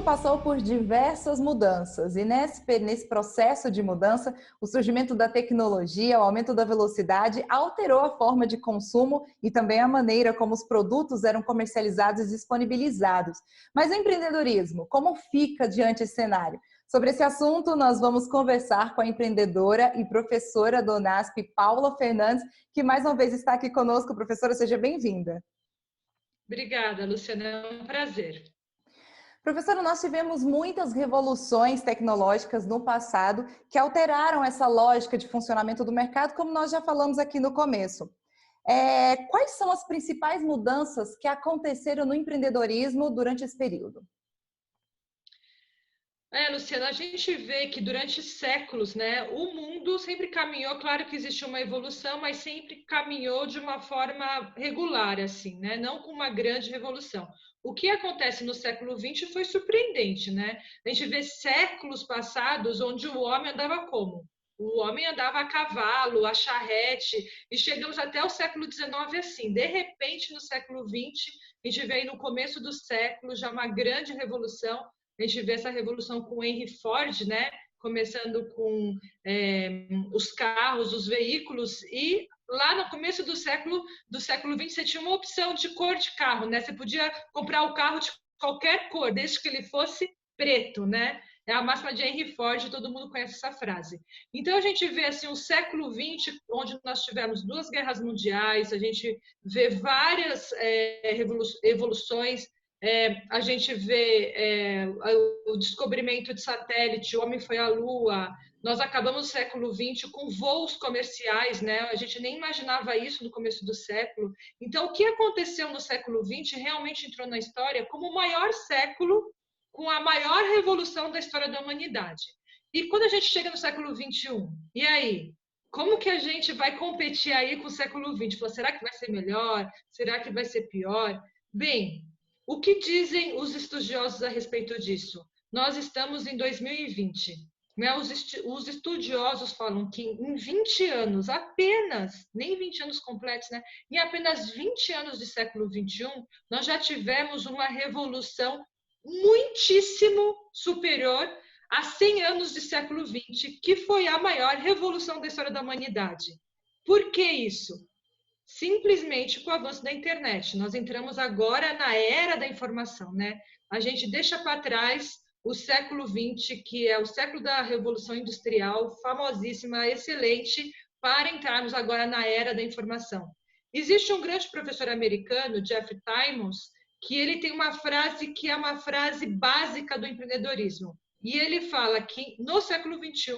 mundo passou por diversas mudanças e nesse processo de mudança, o surgimento da tecnologia, o aumento da velocidade alterou a forma de consumo e também a maneira como os produtos eram comercializados e disponibilizados. Mas o empreendedorismo, como fica diante desse cenário? Sobre esse assunto, nós vamos conversar com a empreendedora e professora do UNASP, Paula Fernandes, que mais uma vez está aqui conosco. Professora, seja bem-vinda. Obrigada, Luciana, é um prazer. Professora, nós tivemos muitas revoluções tecnológicas no passado que alteraram essa lógica de funcionamento do mercado, como nós já falamos aqui no começo. Quais são as principais mudanças que aconteceram no empreendedorismo durante esse período? Luciana, a gente vê que durante séculos, né, o mundo sempre caminhou, claro que existe uma evolução, mas sempre caminhou de uma forma regular, assim, né, não com uma grande revolução. O que acontece no século XX foi surpreendente, né? A gente vê séculos passados onde o homem andava como? O homem andava a cavalo, a charrete, e chegamos até o século XIX assim. De repente, no século XX, a gente vê aí no começo do século já uma grande revolução. A gente vê essa revolução com Henry Ford, né? Começando com os carros, os veículos, e lá no começo do século XX você tinha uma opção de cor de carro, né? Você podia comprar o carro de qualquer cor, desde que ele fosse preto, né? É a máxima de Henry Ford, todo mundo conhece essa frase. Então a gente vê assim um século XX onde nós tivemos 2 guerras mundiais, a gente vê várias evoluções. A gente vê o descobrimento de satélite, o homem foi à Lua. Nós acabamos o século XX com voos comerciais, né? A gente nem imaginava isso no começo do século. Então, o que aconteceu no século XX realmente entrou na história como o maior século com a maior revolução da história da humanidade. E quando a gente chega no século XXI, e aí? Como que a gente vai competir aí com o século XX? Será que vai ser melhor? Será que vai ser pior? Bem, o que dizem os estudiosos a respeito disso? Nós estamos em 2020. Né? Os estudiosos falam que em 20 anos, apenas, nem 20 anos completos, né? Em apenas 20 anos de século XXI, nós já tivemos uma revolução muitíssimo superior a 100 anos de século XX, que foi a maior revolução da história da humanidade. Por que isso? Simplesmente com o avanço da internet. Nós entramos agora na era da informação, né? A gente deixa para trás o século XX, que é o século da Revolução Industrial, famosíssima, excelente, para entrarmos agora na era da informação. Existe um grande professor americano, Jeff Timmons, que ele tem uma frase que é uma frase básica do empreendedorismo. E ele fala que no século XXI,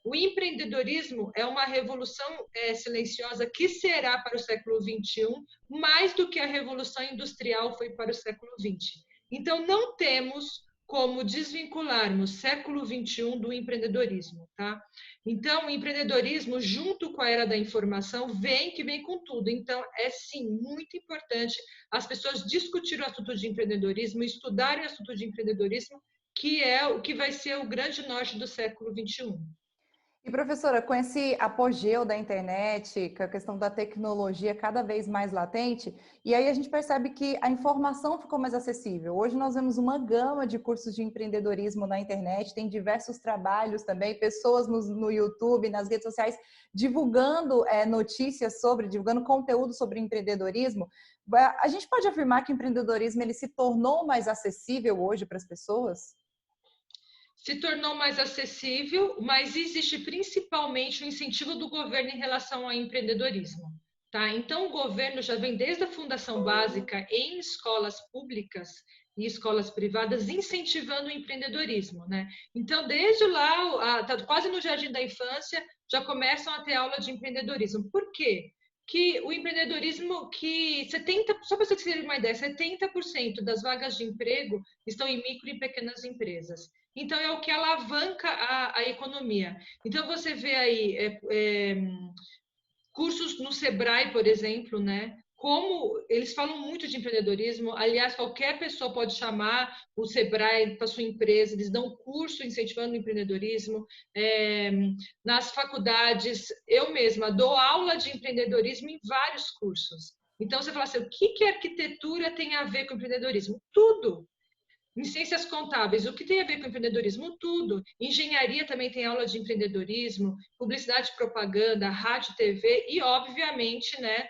o empreendedorismo é uma revolução silenciosa que será para o século XXI mais do que a revolução industrial foi para o século XX. Então, não temos como desvincularmos século XXI do empreendedorismo, tá? Então, o empreendedorismo, junto com a era da informação, vem com tudo. Então, é sim muito importante as pessoas discutirem o assunto de empreendedorismo, estudarem o assunto de empreendedorismo, que é o que vai ser o grande norte do século XXI. E, professora, com esse apogeu da internet, com a questão da tecnologia cada vez mais latente, e aí a gente percebe que a informação ficou mais acessível. Hoje nós vemos uma gama de cursos de empreendedorismo na internet, tem diversos trabalhos também, pessoas no YouTube, nas redes sociais, divulgando notícias divulgando conteúdo sobre empreendedorismo. A gente pode afirmar que o empreendedorismo ele se tornou mais acessível hoje para as pessoas? Se tornou mais acessível, mas existe principalmente o incentivo do governo em relação ao empreendedorismo. Tá? Então, o governo já vem desde a fundação básica em escolas públicas e escolas privadas incentivando o empreendedorismo. Né? Então, desde lá, quase no jardim da infância, já começam a ter aula de empreendedorismo. Por quê? Que o empreendedorismo, só para vocês terem uma ideia, 70% das vagas de emprego estão em micro e pequenas empresas. Então, é o que alavanca a economia. Então, você vê aí cursos no Sebrae, por exemplo, né? Como eles falam muito de empreendedorismo, aliás, qualquer pessoa pode chamar o Sebrae para sua empresa, eles dão curso incentivando o empreendedorismo. Nas faculdades, eu mesma dou aula de empreendedorismo em vários cursos. Então, você fala assim, o que a arquitetura tem a ver com empreendedorismo? Tudo! Em ciências contábeis, o que tem a ver com empreendedorismo? Tudo. Engenharia também tem aula de empreendedorismo, publicidade e propaganda, rádio, TV e, obviamente, né,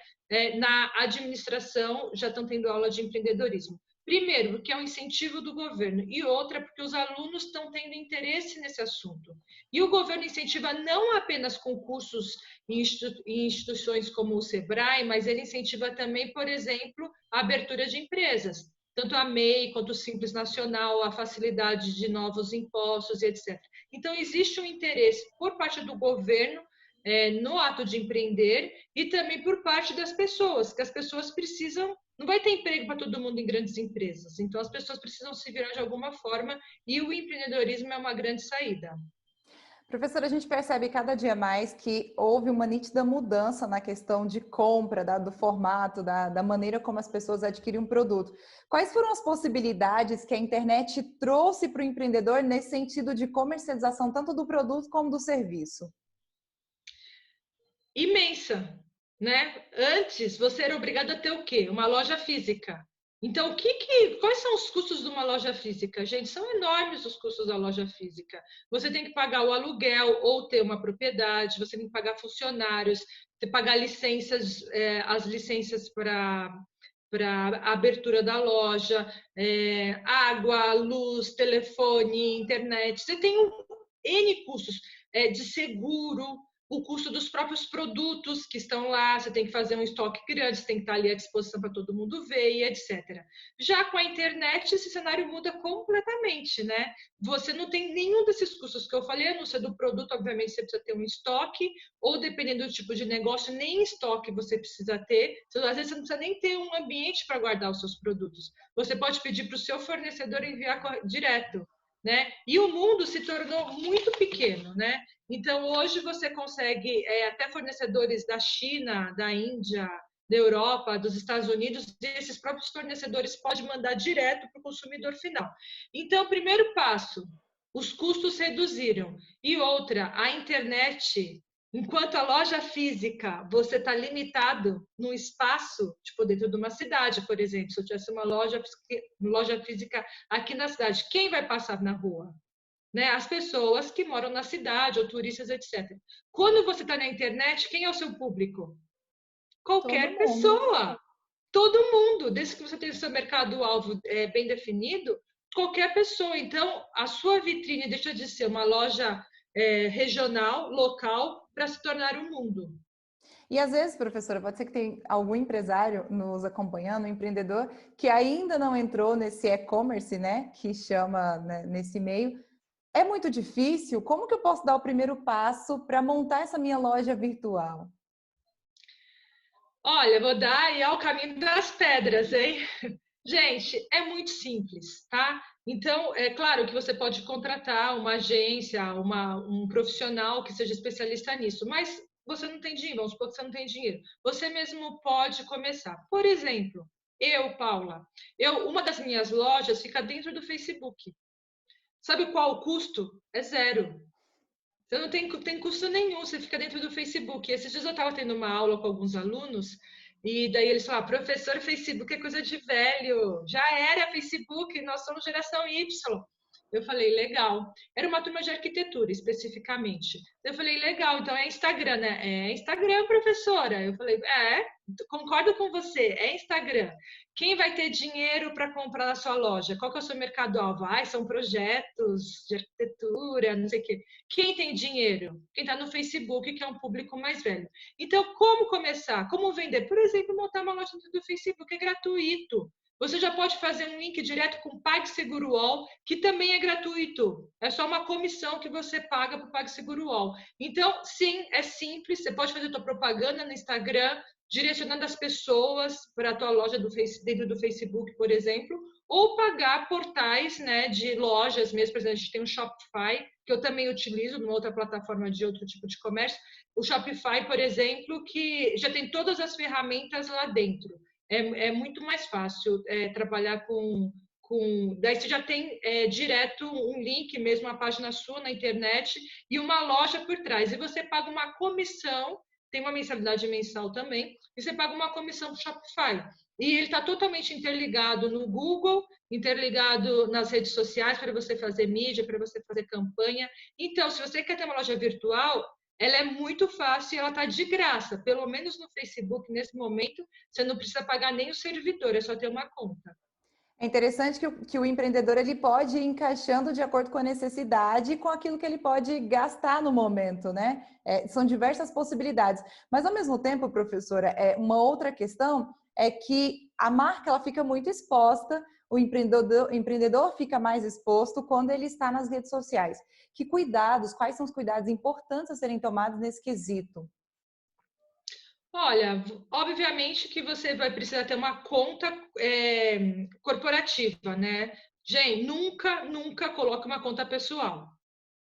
na administração já estão tendo aula de empreendedorismo. Primeiro, porque é um incentivo do governo, e outra, porque os alunos estão tendo interesse nesse assunto. E o governo incentiva não apenas com cursos em instituições como o Sebrae, mas ele incentiva também, por exemplo, a abertura de empresas. Tanto a MEI quanto o Simples Nacional, a facilidade de novos impostos e etc. Então, existe um interesse por parte do governo no ato de empreender e também por parte das pessoas, que as pessoas precisam, não vai ter emprego para todo mundo em grandes empresas, então as pessoas precisam se virar de alguma forma e o empreendedorismo é uma grande saída. Professora, a gente percebe cada dia mais que houve uma nítida mudança na questão de compra, do formato, da maneira como as pessoas adquirem um produto. Quais foram as possibilidades que a internet trouxe para o empreendedor nesse sentido de comercialização, tanto do produto como do serviço? Imensa, né? Antes, você era obrigado a ter o quê? Uma loja física. Então, quais são os custos de uma loja física? Gente, são enormes os custos da loja física. Você tem que pagar o aluguel ou ter uma propriedade, você tem que pagar funcionários, tem que pagar licenças, as licenças para a abertura da loja, água, luz, telefone, internet. Você tem N custos de seguro, o custo dos próprios produtos que estão lá, você tem que fazer um estoque grande, você tem que estar ali à disposição para todo mundo ver e etc. Já com a internet, esse cenário muda completamente, né? Você não tem nenhum desses custos que eu falei, a não ser do produto, obviamente você precisa ter um estoque, ou dependendo do tipo de negócio, nem estoque você precisa ter. Às vezes você não precisa nem ter um ambiente para guardar os seus produtos. Você pode pedir para o seu fornecedor enviar direto. Né? E o mundo se tornou muito pequeno, né? Então, hoje você consegue, até fornecedores da China, da Índia, da Europa, dos Estados Unidos, esses próprios fornecedores podem mandar direto para o consumidor final. Então, primeiro passo, os custos reduziram. E outra, a internet, enquanto a loja física, você está limitado no espaço, tipo dentro de uma cidade, por exemplo. Se eu tivesse uma loja física aqui na cidade, quem vai passar na rua? Né? As pessoas que moram na cidade, ou turistas, etc. Quando você está na internet, quem é o seu público? Todo Qualquer mundo. pessoa. Todo mundo. Desde que você tenha o seu mercado-alvo bem definido, qualquer pessoa. Então, a sua vitrine deixa de ser uma loja regional, local, para se tornar um mundo. E às vezes, professora, pode ser que tem algum empresário nos acompanhando, um empreendedor, que ainda não entrou nesse e-commerce, né? Que chama, né, nesse meio. É muito difícil? Como que eu posso dar o primeiro passo para montar essa minha loja virtual? Olha, vou dar aí ao caminho das pedras, hein? Gente, é muito simples, tá? Então, é claro que você pode contratar uma agência, um profissional que seja especialista nisso, mas você não tem dinheiro, vamos supor que você não tem dinheiro. Você mesmo pode começar. Por exemplo, Paula, uma das minhas lojas fica dentro do Facebook. Sabe qual o custo? É zero. Você não tem custo nenhum, você fica dentro do Facebook. Esses dias eu estava tendo uma aula com alguns alunos, e daí eles falaram, professor, Facebook é coisa de velho, já era Facebook, nós somos geração Y. Eu falei, legal. Era uma turma de arquitetura, especificamente. Eu falei, legal, então é Instagram, né? É Instagram, professora. Eu falei, concordo com você, é Instagram. Quem vai ter dinheiro para comprar na sua loja? Qual que é o seu mercado-alvo? São projetos de arquitetura, não sei o quê. Quem tem dinheiro? Quem está no Facebook, que é um público mais velho. Então, como começar? Como vender? Por exemplo, montar uma loja do Facebook, é gratuito. Você já pode fazer um link direto com o PagSeguro UOL, que também é gratuito. É só uma comissão que você paga para o PagSeguro UOL. Então, sim, é simples. Você pode fazer a sua propaganda no Instagram, direcionando as pessoas para a tua loja dentro do Facebook, por exemplo, ou pagar portais, né, de lojas mesmo. Por exemplo, a gente tem um Shopify, que eu também utilizo numa outra plataforma de outro tipo de comércio. O Shopify, por exemplo, que já tem todas as ferramentas lá dentro. É muito mais fácil trabalhar daí você já tem direto um link, mesmo uma página sua na internet e uma loja por trás. E você paga uma comissão, tem uma mensalidade mensal também, e você paga uma comissão para o Shopify. e ele está totalmente interligado no Google, interligado nas redes sociais para você fazer mídia, para você fazer campanha. Então, se você quer ter uma loja virtual, ela é muito fácil e ela está de graça. Pelo menos no Facebook, nesse momento, você não precisa pagar nem o servidor, é só ter uma conta. É interessante que o empreendedor ele pode ir encaixando de acordo com a necessidade e com aquilo que ele pode gastar no momento, né? São diversas possibilidades. Mas, ao mesmo tempo, professora, uma outra questão é que a marca ela fica muito exposta, o empreendedor fica mais exposto quando ele está nas redes sociais. Que cuidados, quais são os cuidados importantes a serem tomados nesse quesito? Olha, obviamente que você vai precisar ter uma conta corporativa, né? Gente, nunca coloque uma conta pessoal,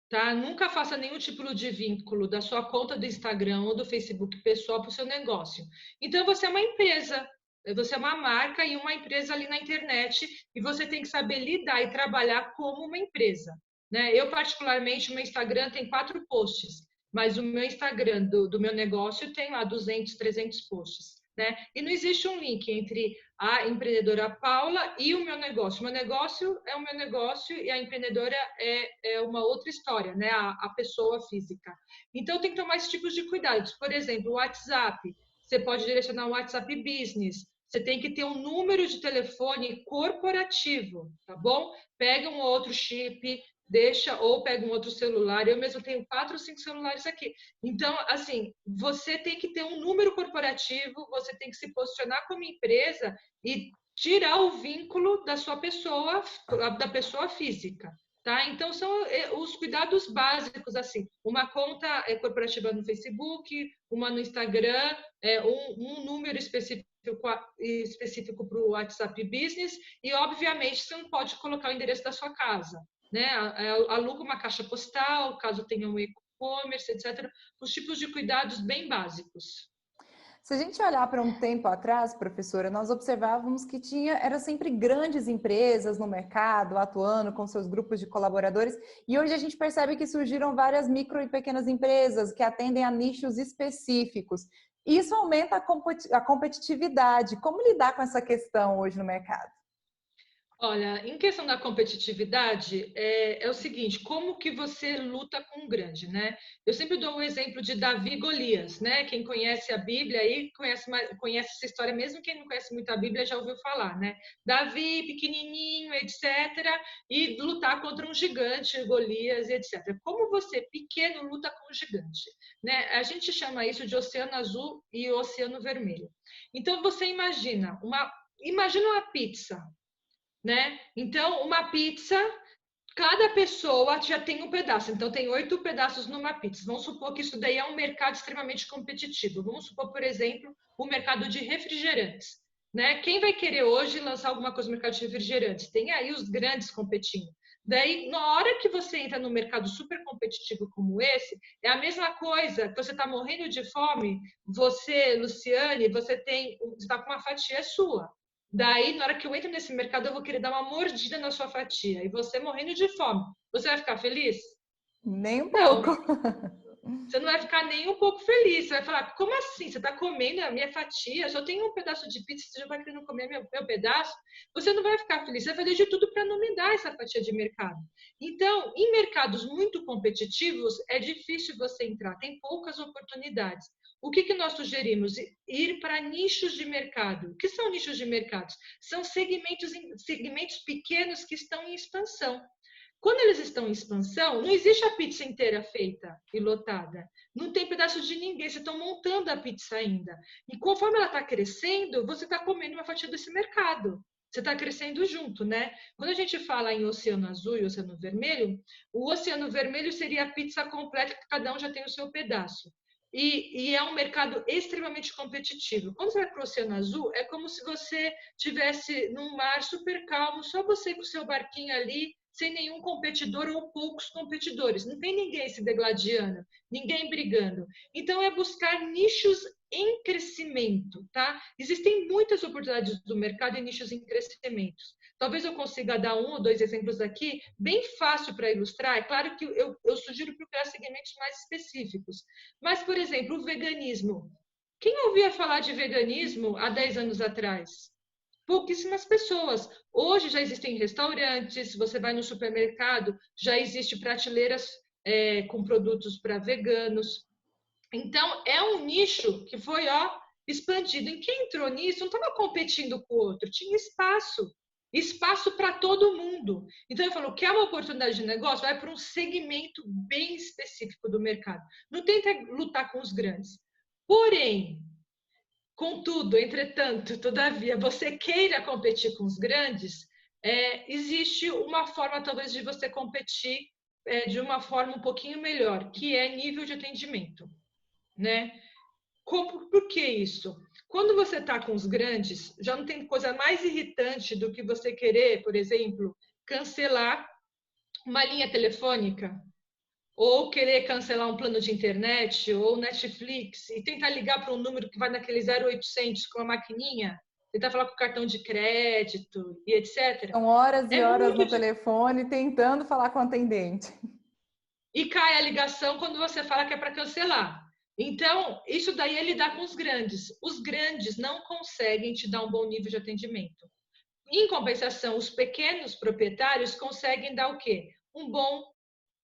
tá? Nunca faça nenhum tipo de vínculo da sua conta do Instagram ou do Facebook pessoal para o seu negócio. Então, você é uma empresa, você é uma marca e uma empresa ali na internet e você tem que saber lidar e trabalhar como uma empresa, né? Eu, particularmente, meu Instagram tem 4 posts, mas o meu Instagram do meu negócio tem lá 200, 300 posts, né? E não existe um link entre a empreendedora Paula e o meu negócio. O meu negócio é o meu negócio e a empreendedora é uma outra história, né? A pessoa física. Então, tem que tomar esses tipos de cuidados. Por exemplo, o WhatsApp. Você pode direcionar o WhatsApp Business. Você tem que ter um número de telefone corporativo, tá bom? Pega um outro chip, deixa ou pega um outro celular. Eu mesmo tenho 4 ou 5 celulares aqui. Então, assim, você tem que ter um número corporativo, você tem que se posicionar como empresa e tirar o vínculo da pessoa física. Tá? Então, são os cuidados básicos, assim, uma conta corporativa no Facebook, uma no Instagram, um número específico para o WhatsApp Business e, obviamente, você não pode colocar o endereço da sua casa, né? Aluga uma caixa postal, caso tenha um e-commerce, etc. Os tipos de cuidados bem básicos. Se a gente olhar para um tempo atrás, professora, nós observávamos que eram sempre grandes empresas no mercado, atuando com seus grupos de colaboradores, e hoje a gente percebe que surgiram várias micro e pequenas empresas que atendem a nichos específicos. Isso aumenta a competitividade. Como lidar com essa questão hoje no mercado? Olha, em questão da competitividade, é o seguinte, como que você luta com o grande, né? Eu sempre dou o exemplo de Davi e Golias, né? Quem conhece a Bíblia aí conhece essa história, mesmo quem não conhece muito a Bíblia já ouviu falar, né? Davi, pequenininho, etc., e lutar contra um gigante, Golias, etc. Como você, pequeno, luta com o gigante, né? A gente chama isso de Oceano Azul e Oceano Vermelho. Então, você imagina uma pizza, né? Então, uma pizza, cada pessoa já tem um pedaço. Então, tem 8 pedaços numa pizza. Vamos supor que isso daí é um mercado extremamente competitivo. Vamos supor, por exemplo, o mercado de refrigerantes, né? Quem vai querer hoje lançar alguma coisa no mercado de refrigerantes? Tem aí os grandes competindo. Daí, na hora que você entra num mercado super competitivo como esse, é a mesma coisa que você está morrendo de fome, você, Luciane, você está com uma fatia sua. Daí, na hora que eu entro nesse mercado, eu vou querer dar uma mordida na sua fatia. E você morrendo de fome. Você vai ficar feliz? Nem um pouco. Não. Você não vai ficar nem um pouco feliz. Você vai falar, como assim? Você está comendo a minha fatia? Só tem um pedaço de pizza, você já vai querendo comer meu pedaço? Você não vai ficar feliz. Você vai fazer de tudo para não me dar essa fatia de mercado. Então, em mercados muito competitivos, é difícil você entrar. Tem poucas oportunidades. O que nós sugerimos? Ir para nichos de mercado. O que são nichos de mercado? São segmentos pequenos que estão em expansão. Quando eles estão em expansão, não existe a pizza inteira feita e lotada. Não tem pedaço de ninguém, vocês estão montando a pizza ainda. E conforme ela está crescendo, você está comendo uma fatia desse mercado. Você está crescendo junto, né? Quando a gente fala em oceano azul e oceano vermelho, o oceano vermelho seria a pizza completa, que cada um já tem o seu pedaço. E é um mercado extremamente competitivo. Quando você vai para o Oceano Azul, é como se você tivesse num mar super calmo, só você com o seu barquinho ali, sem nenhum competidor ou poucos competidores. Não tem ninguém se degladiando, ninguém brigando. Então, é buscar nichos em crescimento, tá? Existem muitas oportunidades do mercado e nichos em crescimento. Talvez eu consiga dar 1 ou 2 exemplos aqui, bem fácil para ilustrar. É claro que eu sugiro procurar segmentos mais específicos. Mas, por exemplo, o veganismo. Quem ouvia falar de veganismo há 10 anos atrás? pouquíssimas pessoas. Hoje já existem restaurantes, você vai no supermercado, já existe prateleiras com produtos para veganos. Então, é um nicho que foi, ó, expandido. E quem entrou nisso não estava competindo com o outro, tinha espaço. Espaço para todo mundo. Então, eu falo, quer uma oportunidade de negócio? Vai para um segmento bem específico do mercado. Não tenta lutar com os grandes. Porém, contudo, entretanto, todavia, você queira competir com os grandes, existe uma forma, talvez, de você competir de uma forma um pouquinho melhor, que é nível de atendimento, né? Por que isso? Quando você está com os grandes, já não tem coisa mais irritante do que você querer, por exemplo, cancelar uma linha telefônica, ou querer cancelar um plano de internet, ou Netflix, e tentar ligar para um número que vai naquele 0800 com a maquininha, tentar falar com o cartão de crédito e etc. São horas e É horas muito no telefone tentando falar com o atendente. E cai a ligação quando você fala que é para cancelar. Então, isso daí é lidar com os grandes. Os grandes não conseguem te dar um bom nível de atendimento. Em compensação, os pequenos proprietários conseguem dar o quê? Um bom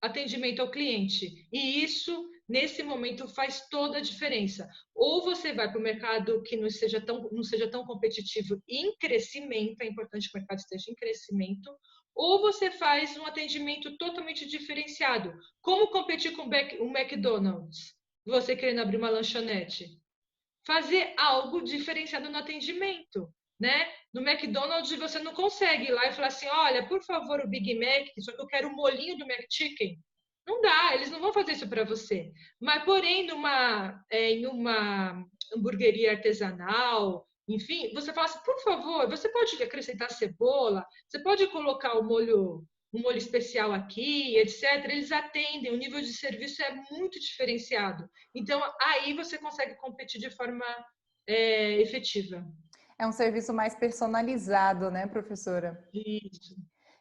atendimento ao cliente. E isso, nesse momento, faz toda a diferença. Ou você vai para o mercado que não seja tão competitivo e em crescimento, é importante que o mercado esteja em crescimento, ou você faz um atendimento totalmente diferenciado. Como competir com o McDonald's? Você querendo abrir uma lanchonete? Fazer algo diferenciado no atendimento, né? No McDonald's você não consegue ir lá e falar assim, olha, por favor, o Big Mac, só que eu quero o molinho do McChicken. Não dá, eles não vão fazer isso para você. Mas, porém, em uma hamburgueria artesanal, enfim, você fala assim, por favor, você pode acrescentar cebola, você pode colocar um molho especial aqui, etc. Eles atendem, o nível de serviço é muito diferenciado. Então, aí você consegue competir de forma efetiva. É um serviço mais personalizado, né, professora? Isso,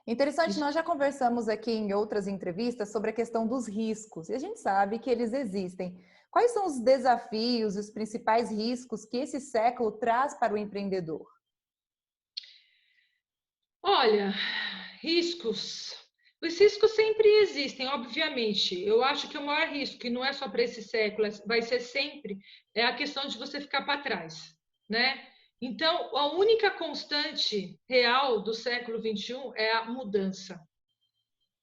Interessante, isso. nós já conversamos aqui em outras entrevistas sobre a questão dos riscos, e a gente sabe que eles existem. Quais são os desafios e os principais riscos que esse século traz para o empreendedor? Olha, riscos. Os riscos sempre existem, obviamente. Eu acho que o maior risco, e não é só para esse século, vai ser sempre, é a questão de você ficar para trás, né? Então, a única constante real do século XXI é a mudança.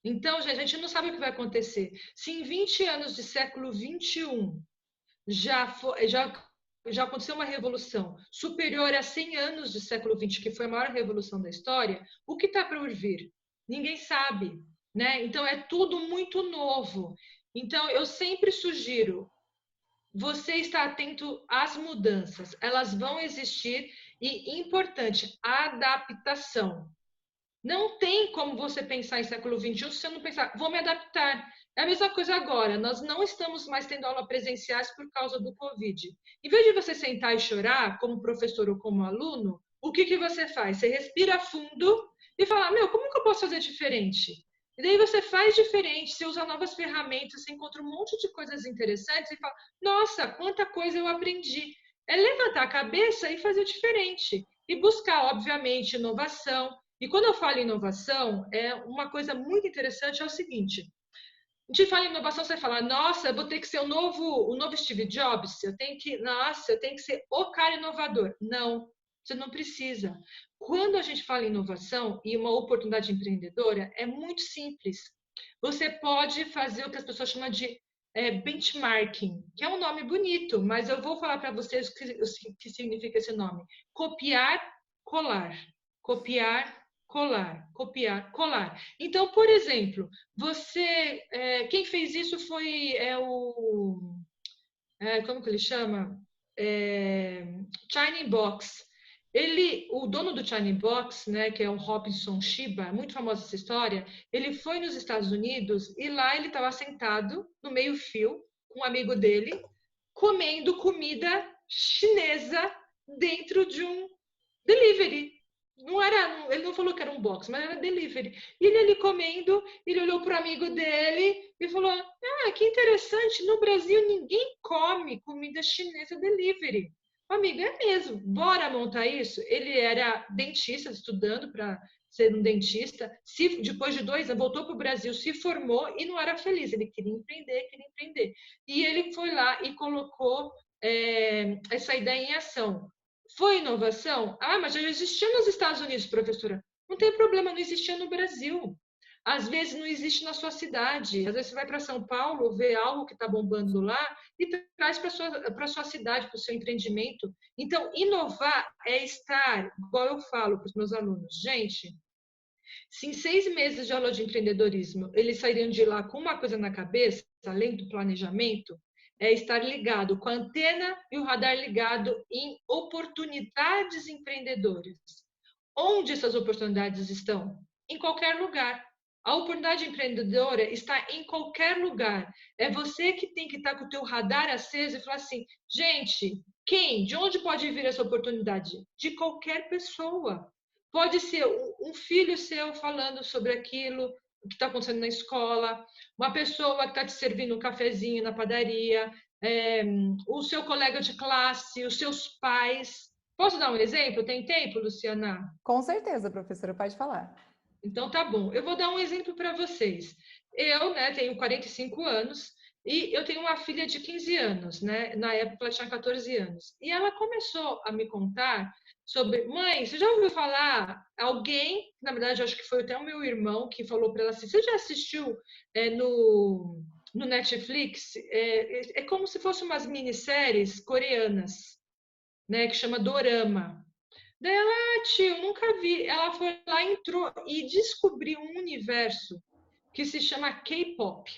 Então, gente, a gente não sabe o que vai acontecer. Se em 20 anos de século XXI já aconteceu uma revolução superior a 100 anos de século XX, que foi a maior revolução da história, o que está para vir? Ninguém sabe, né? Então é tudo muito novo. Então eu sempre sugiro você estar atento às mudanças, elas vão existir e importante, a adaptação. Não tem como você pensar em século XXI se você não pensar, vou me adaptar. É a mesma coisa agora, nós não estamos mais tendo aula presenciais por causa do Covid. Em vez de você sentar e chorar, como professor ou como aluno, o que você faz? Você respira fundo e fala, meu, como que eu posso fazer diferente? E daí você faz diferente, você usa novas ferramentas, você encontra um monte de coisas interessantes e fala, nossa, quanta coisa eu aprendi. É levantar a cabeça e fazer diferente. E buscar, obviamente, inovação, e quando eu falo em inovação, é uma coisa muito interessante, é o seguinte, a gente fala em inovação, você fala, nossa, eu vou ter que ser o novo Steve Jobs, eu tenho que ser o cara inovador. Não, você não precisa. Quando a gente fala em inovação e uma oportunidade empreendedora, é muito simples. Você pode fazer o que as pessoas chamam de benchmarking, que é um nome bonito, mas eu vou falar para vocês o que significa esse nome. Copiar, colar. Copiar, colar. Copiar, colar. Então, por exemplo, quem fez isso foi como que ele chama? China Box. O dono do China Box, né, que é o Robinson Shiba, muito famosa essa história, ele foi nos Estados Unidos e lá ele estava sentado no meio-fio com um amigo dele, comendo comida chinesa dentro de um delivery. Ele não falou que era um box, mas era delivery. E ele ali comendo, ele olhou para o amigo dele e falou: Ah, que interessante, no Brasil ninguém come comida chinesa delivery. Amigo, é mesmo, bora montar isso? Ele era dentista, estudando para ser um dentista. Depois de 2 anos, voltou para o Brasil, se formou e não era feliz. Ele queria empreender, queria empreender. E ele foi lá e colocou essa ideia em ação. Foi inovação? Ah, mas já existia nos Estados Unidos, professora. Não tem problema, não existia no Brasil. Às vezes não existe na sua cidade. Às vezes você vai para São Paulo, vê algo que está bombando lá e traz para a sua cidade, para o seu empreendimento. Então, inovar é estar, igual eu falo para os meus alunos, gente, se em 6 meses de aula de empreendedorismo eles sairiam de lá com uma coisa na cabeça, além do planejamento, é estar ligado com a antena e o radar ligado em oportunidades empreendedoras. Onde essas oportunidades estão? Em qualquer lugar. A oportunidade empreendedora está em qualquer lugar. É você que tem que estar com o teu radar aceso e falar assim, gente, quem? De onde pode vir essa oportunidade? De qualquer pessoa. Pode ser um filho seu falando sobre aquilo que está acontecendo na escola, uma pessoa que está te servindo um cafezinho na padaria, o seu colega de classe, os seus pais. Posso dar um exemplo? Tem tempo, Luciana? Com certeza, professora, pode falar. Então tá bom. Eu vou dar um exemplo para vocês. Eu, né, tenho 45 anos e eu tenho uma filha de 15 anos, né? Na época ela tinha 14 anos. E ela começou a me contar sobre, mãe, você já ouviu falar alguém, na verdade eu acho que foi até o meu irmão que falou para ela assim, você já assistiu no Netflix? É como se fossem umas minisséries coreanas, né, que chama Dorama. Daí ela, tio, nunca vi. Ela foi lá, entrou e descobriu um universo que se chama K-pop,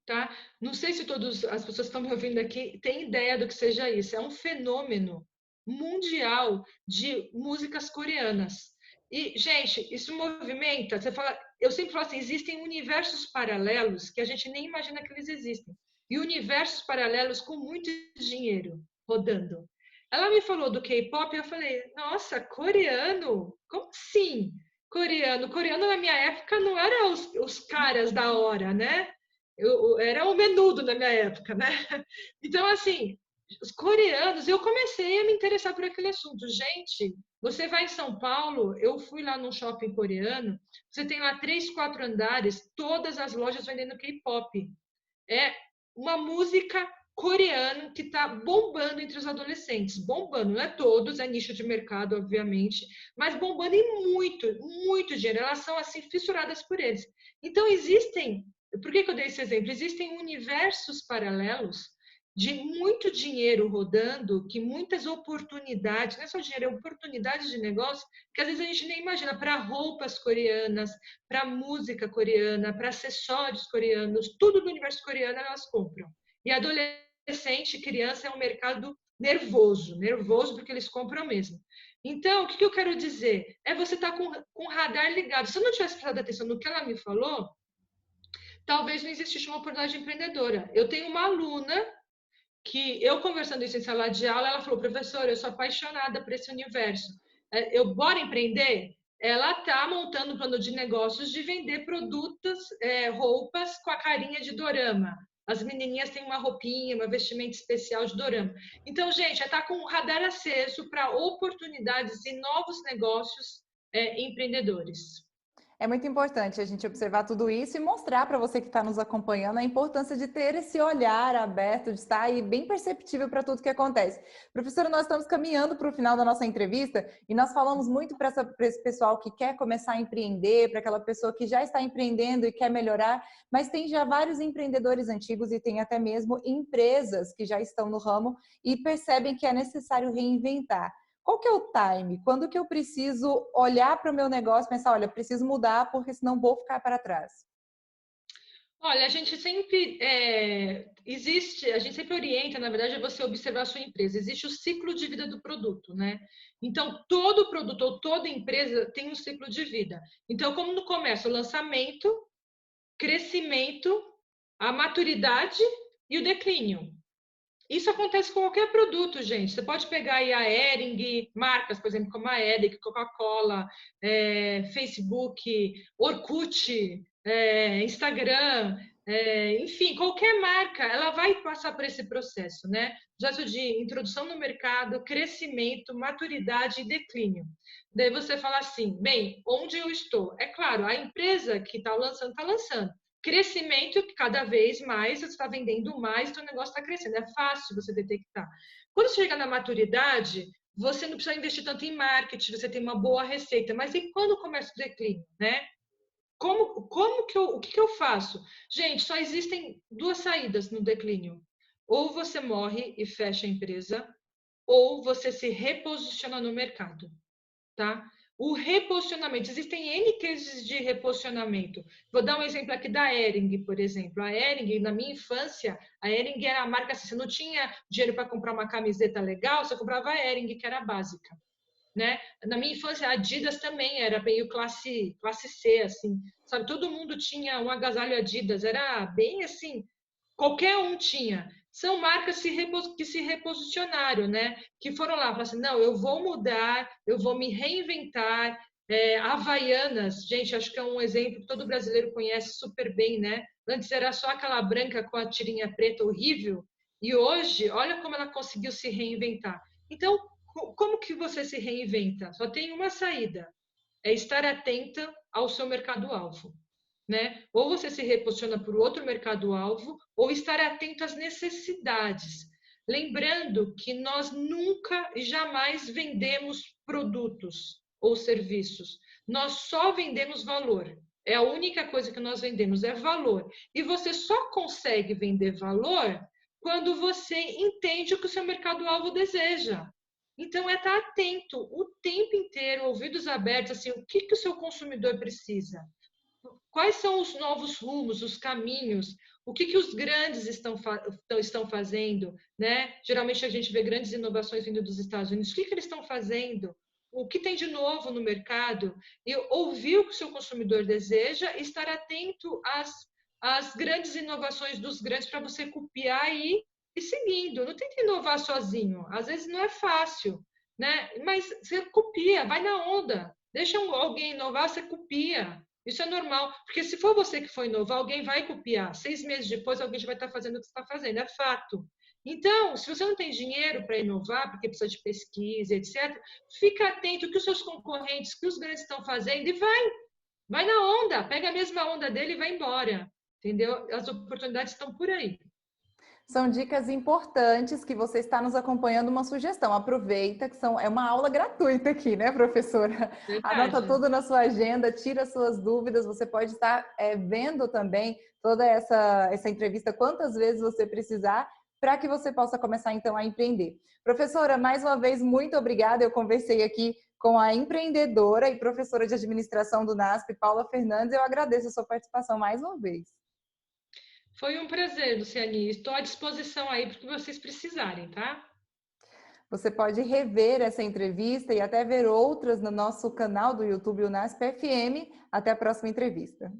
tá? Não sei se todas as pessoas que estão me ouvindo aqui têm ideia do que seja isso. É um fenômeno mundial de músicas coreanas. E, gente, isso movimenta. Você fala, eu sempre falo assim, existem universos paralelos que a gente nem imagina que eles existem. E universos paralelos com muito dinheiro rodando. Ela me falou do K-pop e eu falei, nossa, coreano? Como assim? Coreano? Coreano na minha época não era os caras da hora, né? Eu era o menudo na minha época, né? Então, assim, os coreanos, eu comecei a me interessar por aquele assunto. Gente, você vai em São Paulo, eu fui lá num shopping coreano, você tem lá 3, 4 andares, todas as lojas vendendo K-pop. É uma música coreana que está bombando entre os adolescentes. Bombando, não é todos, é nicho de mercado, obviamente, mas bombando em muito, muito dinheiro. Elas são assim fissuradas por eles. Então existem, por que eu dei esse exemplo? Existem universos paralelos de muito dinheiro rodando, que muitas oportunidades, não é só dinheiro, é oportunidades de negócio, que às vezes a gente nem imagina, para roupas coreanas, para música coreana, para acessórios coreanos, tudo do universo coreano elas compram. E adolescente, criança é um mercado nervoso, nervoso porque eles compram mesmo. Então, o que eu quero dizer? É você estar com o radar ligado. Se eu não tivesse prestado atenção no que ela me falou, talvez não existisse uma oportunidade empreendedora. Eu tenho uma aluna que eu conversando isso em sala de aula, ela falou, professora, eu sou apaixonada por esse universo. Eu bora empreender? Ela está montando um plano de negócios de vender produtos, roupas com a carinha de dorama. As menininhas têm uma roupinha, uma vestimenta especial de dorama. Então, gente, está com o radar aceso para oportunidades e novos negócios empreendedores. É muito importante a gente observar tudo isso e mostrar para você que está nos acompanhando a importância de ter esse olhar aberto, de estar aí bem perceptível para tudo que acontece. Professora, nós estamos caminhando para o final da nossa entrevista e nós falamos muito para esse pessoal que quer começar a empreender, para aquela pessoa que já está empreendendo e quer melhorar, mas tem já vários empreendedores antigos e tem até mesmo empresas que já estão no ramo e percebem que é necessário reinventar. Qual que é o time? Quando que eu preciso olhar para o meu negócio e pensar, olha, preciso mudar porque senão vou ficar para trás? Olha, a gente sempre a gente sempre orienta, na verdade, a você observar a sua empresa. Existe o ciclo de vida do produto, né? Então, todo produto ou toda empresa tem um ciclo de vida. Então, como no comércio, o lançamento, crescimento, a maturidade e o declínio. Isso acontece com qualquer produto, gente. Você pode pegar aí a Hering, marcas, por exemplo, como a Hering, Coca-Cola, Facebook, Orkut, Instagram. enfim, qualquer marca, ela vai passar por esse processo, né? Processo de introdução no mercado, crescimento, maturidade e declínio. Daí você fala assim, bem, onde eu estou? É claro, a empresa que está lançando, está lançando. Crescimento, cada vez mais, você está vendendo mais, seu negócio está crescendo. É fácil você detectar. Quando você chega na maturidade, você não precisa investir tanto em marketing, você tem uma boa receita. Mas e quando começa o declínio, né? O que eu faço? Gente, só existem duas saídas no declínio. Ou você morre e fecha a empresa, ou você se reposiciona no mercado, tá? O reposicionamento, existem N cases de reposicionamento. Vou dar um exemplo aqui da Hering, por exemplo. A Hering, na minha infância, a Hering era a marca assim, você não tinha dinheiro para comprar uma camiseta legal, você comprava a Hering, que era básica, né? Na minha infância, a Adidas também era meio classe C, assim, sabe? Todo mundo tinha um agasalho Adidas, era bem assim, qualquer um tinha. São marcas que se reposicionaram, né? Que foram lá, falaram assim, não, eu vou mudar, eu vou me reinventar. Havaianas, gente, acho que é um exemplo que todo brasileiro conhece super bem, né? Antes era só aquela branca com a tirinha preta horrível, e hoje, olha como ela conseguiu se reinventar. Então, como que você se reinventa? Só tem uma saída, é estar atenta ao seu mercado-alvo, né? Ou você se reposiciona por outro mercado-alvo, ou estar atento às necessidades. Lembrando que nós nunca e jamais vendemos produtos ou serviços. Nós só vendemos valor. É a única coisa que nós vendemos, é valor. E você só consegue vender valor quando você entende o que o seu mercado-alvo deseja. Então, é estar atento o tempo inteiro, ouvidos abertos, assim, o que o seu consumidor precisa? Quais são os novos rumos, os caminhos? O que os grandes estão fazendo? Né? Geralmente a gente vê grandes inovações vindo dos Estados Unidos. O que eles estão fazendo? O que tem de novo no mercado? E ouvir o que o seu consumidor deseja e estar atento às grandes inovações dos grandes para você copiar e seguindo. Não tenta inovar sozinho. Às vezes não é fácil, né? Mas você copia, vai na onda. Deixa alguém inovar, você copia. Isso é normal, porque se for você que for inovar, alguém vai copiar. 6 meses depois, alguém já vai estar fazendo o que você está fazendo, é fato. Então, se você não tem dinheiro para inovar, porque precisa de pesquisa, etc., fica atento ao que os seus concorrentes, que os grandes estão fazendo e vai na onda, pega a mesma onda dele e vai embora, entendeu? As oportunidades estão por aí. São dicas importantes que você está nos acompanhando. Uma sugestão, aproveita que é uma aula gratuita aqui, né, professora? Anota Verdade. tudo na sua agenda, tira suas dúvidas. Você pode estar vendo também toda essa entrevista quantas vezes você precisar para que você possa começar então a empreender. Professora, mais uma vez, muito obrigada. Eu conversei aqui com a empreendedora e professora de administração do NASP, Paula Fernandes. Eu agradeço a sua participação mais uma vez. Foi um prazer, Luciane. Estou à disposição aí para o que vocês precisarem, tá? Você pode rever essa entrevista e até ver outras no nosso canal do YouTube, o NASP FM. Até a próxima entrevista.